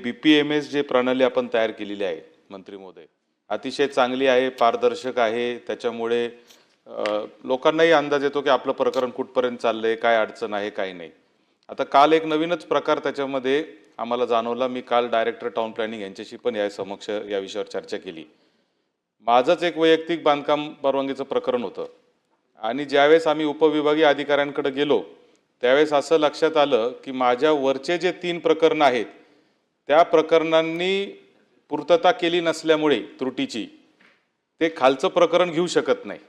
BPMS जे प्रणाली आपण तयार केलेली आहे मंत्री महोदय, अतिशय चांगली आहे, पारदर्शक आहे। त्याच्यामुळे लोकांनाही अंदाज येतो की आपलं प्रकरण कुठपर्यंत चाललंय, काय अडचण आहे, काय नाही। आता काल एक नवीनच प्रकार त्याच्यामध्ये आम्हाला जाणवला। मी काल डायरेक्टर टाउन प्लॅनिंग यांच्याशी पण या समक्ष या विषयावर चर्चा केली। माझंच एक वैयक्तिक बांधकाम परवानगीचं प्रकरण होतं आणि ज्यावेळेस आम्ही उपविभागीय अधिकाऱ्यांकडे गेलो त्यावेळेस असं लक्षात आलं की माझ्या वरचे जे 3 प्रकरण आहेत त्या प्रकरणांनी पूर्तता केली नसल्यामुळे त्रुटीची ते खालचं प्रकरण घेऊ शकत नाही।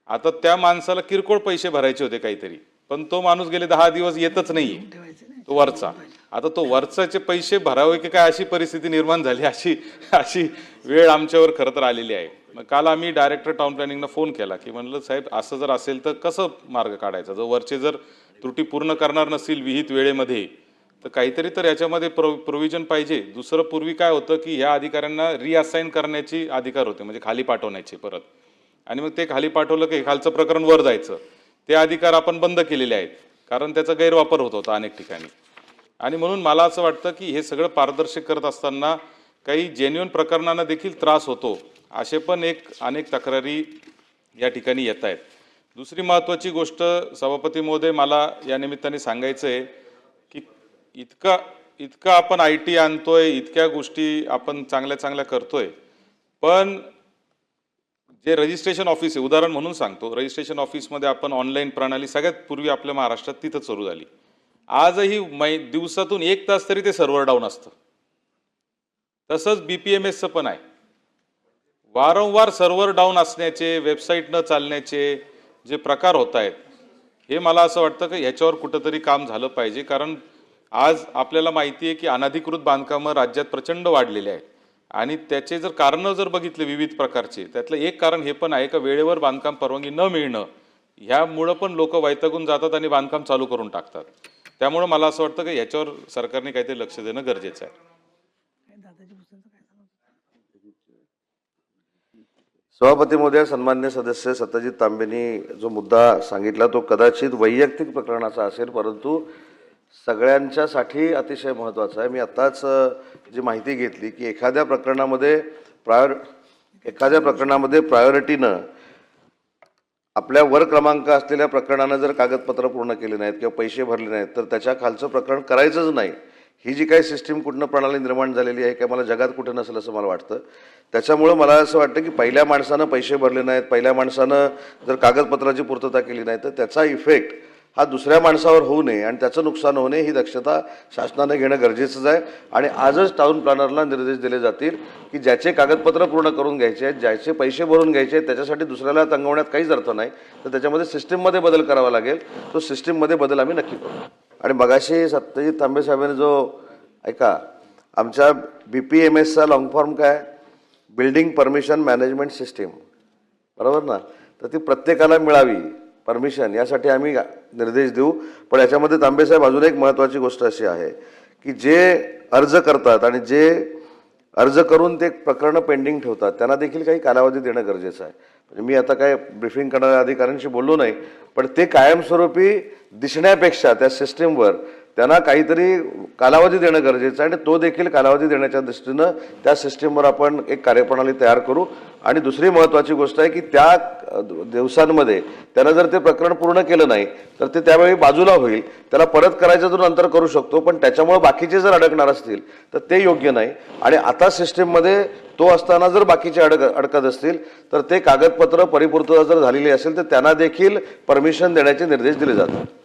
आता त्या माणसाला किरकोळ पैसे भरायचे होते काहीतरी, पण तो माणूस गेले 10 दिवस येतच नाहीये तो वरचा। आता तो वरचाचे पैसे भरावे की काय अशी परिस्थिती निर्माण झाली, अशी वेळ आमच्यावर खरं तर आलेली आहे। मग काल आम्ही डायरेक्टर टाउन प्लॅनिंगला फोन केला की म्हणलं साहेब असं जर असेल तर कसं मार्ग काढायचा, जो वरचे जर त्रुटी पूर्ण करणार नसेल विहित वेळेमध्ये तर काहीतरी तर याच्यामध्ये प्रोव्हिजन पाहिजे। दुसरं पूर्वी काय होतं की ह्या अधिकाऱ्यांना रिअसाइन करण्याची अधिकार होते, म्हणजे खाली पाठवण्याचे परत, आणि मग ते खाली पाठवलं की खालचं प्रकरण वर जायचं। ते अधिकार आपण बंद केलेले आहेत कारण त्याचा गैरवापर होत होता अनेक ठिकाणी। आणि म्हणून मला असं वाटतं की हे सगळं पारदर्शक करत असताना काही जेन्युइन प्रकरणांना देखील त्रास होतो, असे पण अनेक तक्रारी या ठिकाणी येत आहेत। दुसरी महत्त्वाची गोष्ट सभापती महोदय मला या निमित्ताने सांगायचं आहे की इतका आपण IT आणतोय, इतक्या गोष्टी आपण चांगल्या करतोय, पण जे रजिस्ट्रेशन ऑफिस आहे, उदाहरण म्हणून सांगतो, रजिस्ट्रेशन ऑफिसमध्ये आपण ऑनलाईन प्रणाली सगळ्यात पूर्वी आपल्या महाराष्ट्रात तिथं सुरू झाली। आजही दिवसातून 1 तास तरी ते सर्व्हर डाऊन असतं। तसंच BPMSचं पण आहे, वारंवार सर्व्हर डाऊन असण्याचे, वेबसाईट न चालण्याचे जे प्रकार होत आहेत हे मला असं वाटतं की ह्याच्यावर कुठंतरी काम झालं पाहिजे। कारण आज आपल्याला माहिती आहे की अनधिकृत बांधकामं राज्यात प्रचंड वाढलेले आहेत आणि त्याचे जर कारणं जर बघितले विविध प्रकारचे, त्यातलं एक कारण हे पण आहे की वेळेवर बांधकाम परवानगी न मिळणं, ह्यामुळं पण लोक वैतागून जातात आणि बांधकाम चालू करून टाकतात। त्यामुळे मला असं वाटतं की ह्याच्यावर सरकारने काहीतरी लक्ष देणं गरजेचं आहे। सभापती महोदय, सन्मान्य सदस्य सत्यजित तांबेंनी जो मुद्दा सांगितला तो कदाचित वैयक्तिक प्रकरणाचा असेल, परंतु सगळ्यांच्यासाठी अतिशय महत्त्वाचा आहे। मी आत्ताच जी माहिती घेतली की एखाद्या प्रकरणामध्ये प्रायोरिटीनं आपल्या वर क्रमांक असलेल्या प्रकरणानं जर कागदपत्र पूर्ण केले नाहीत किंवा पैसे भरले नाहीत तर त्याच्या खालचं प्रकरण करायचंच नाही। ही जी काही सिस्टीम कुठनं प्रणाली निर्माण झालेली आहे की मला जगात कुठं नसेल असं मला वाटतं। त्याच्यामुळं मला असं वाटतं की पहिल्या माणसानं पैसे भरले नाहीत, पहिल्या माणसानं जर कागदपत्राची पूर्तता केली नाही तर त्याचा इफेक्ट हा दुसऱ्या माणसावर होऊ नये आणि त्याचं नुकसान होऊ नये ही दक्षता शासनाने घेणं गरजेचंच आहे। आणि आजच टाउन प्लॅनरला निर्देश दिले जातील की ज्याचे कागदपत्र पूर्ण करून घ्यायचे आहेत, ज्याचे पैसे भरून घ्यायचे आहेत, त्याच्यासाठी दुसऱ्याला तंगवण्यात काहीच अर्थ नाही, तर त्याच्यामध्ये सिस्टीममध्ये बदल करावा लागेल। तो सिस्टीममध्ये बदल आम्ही नक्की करू। आणि मगाशी सत्यजित तांबे साहेबांनी जो ऐका, आमच्या BPMSचा लॉंग फॉर्म काय, बिल्डिंग परमिशन मॅनेजमेंट सिस्टीम, बरोबर ना? तर ती प्रत्येकाला मिळावी परमिशन, यासाठी आम्ही निर्देश देऊ। पण याच्यामध्ये तांबे साहेब अजून एक महत्त्वाची गोष्ट अशी आहे की जे अर्ज करतात आणि जे अर्ज करून ते प्रकरणं पेंडिंग ठेवतात त्यांना देखील काही कालावधी देणं गरजेचं आहे। म्हणजे मी आता काय ब्रीफिंग करणाऱ्या अधिकाऱ्यांशी बोललो नाही, पण ते कायमस्वरूपी दिसण्यापेक्षा त्या सिस्टीमवर त्यांना काहीतरी कालावधी देणं गरजेचं आहे आणि तो देखील कालावधी देण्याच्या दृष्टीनं त्या सिस्टीमवर आपण एक कार्यप्रणाली तयार करू। आणि दुसरी महत्त्वाची गोष्ट आहे की त्या दिवसांमध्ये त्यानं जर ते प्रकरण पूर्ण केलं नाही तर ते त्यावेळी बाजूला होईल, त्याला परत करायचं तर नंतर करू शकतो, पण त्याच्यामुळे बाकीचे जर अडकणार असतील तर ते योग्य नाही। आणि आता सिस्टीममध्ये तो असताना जर बाकीचे अडकत असतील तर ते कागदपत्र परिपूर्तता जर झालेली असेल तर त्यांना देखील परमिशन देण्याचे निर्देश दिले जातात।